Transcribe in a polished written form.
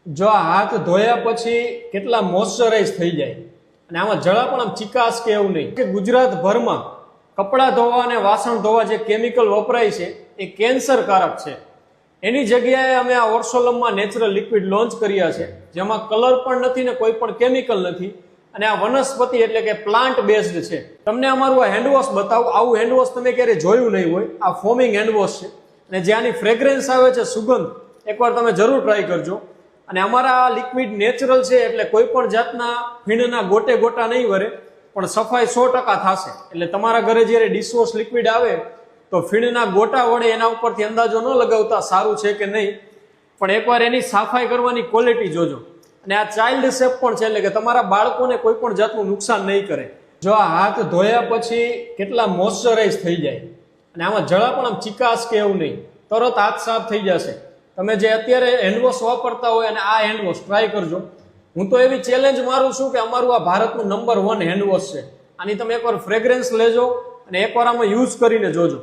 જો આ હાથ ધોયા પછી કેટલા મોઇશ્ચરાઇઝ થઈ જાય અને આમાં જરા પણ આમ ચિકાસ કે એવું નહીં કે ગુજરાતભરમાં કપડાં ધોવા અને વાસણ ધોવા જે કેમિકલ વપરાય છે એ કેન્સરકારક છે. એની જગ્યાએ અમે આ ઓર્સોલમમાં નેચરલ લિક્વિડ લોન્ચ કર્યા છે, જેમાં કલર પણ નથી ને કોઈ પણ કેમિકલ નથી અને આ વનસ્પતિ એટલે કે પ્લાન્ટ બેઝડ છે. તમને અમારું આ હેન્ડવોશ બતાવું. આવું હેન્ડવોશ તમે ક્યારે જોયું નહીં હોય. આ ફોમિંગ હેન્ડવોશ છે અને જે આની ફ્રેગ્રન્સ આવે છે, સુગંધ, એકવાર તમે જરૂર ટ્રાય કરજો. અને અમારા આ લિક્વિડ નેચરલ છે એટલે કોઈ પણ જાતના ફીણના ગોટે ગોટા નહીં વરે, પણ સફાઈ 100% થશે. એટલે તમારા ઘરે જ્યારે ડિશવોશ લિક્વિડ આવે તો ફીણના ગોટા વડે એના ઉપરથી અંદાજો ન લગાવતા સારું છે કે નહીં, પણ એકવાર એની સફાઈ કરવાની ક્વોલિટી જોજો. અને આ ચાઇલ્ડ સેફ પણ છે, એટલે કે તમારા બાળકોને કોઈ પણ જાતનું નુકસાન નહીં કરે. જો આ હાથ ધોયા પછી કેટલા મોઇશ્ચરાઇઝ થઈ જાય અને આમાં જરા પણ આમ ચિકાસ કે એવું નહીં, તરત હાથ સાફ થઈ જશે. તમે જે અત્યારે હેન્ડવોશ વાપરતા હોય અને આ હેન્ડવોશ ટ્રાય કરજો. હું તો એવી ચેલેન્જ મારું છું કે અમારું આ ભારતનું નંબર 1 હેન્ડવોશ છે. આની તમે એકવાર ફ્રેગ્રન્સ લેજો અને એકવાર આમાં યુઝ કરીને જોજો.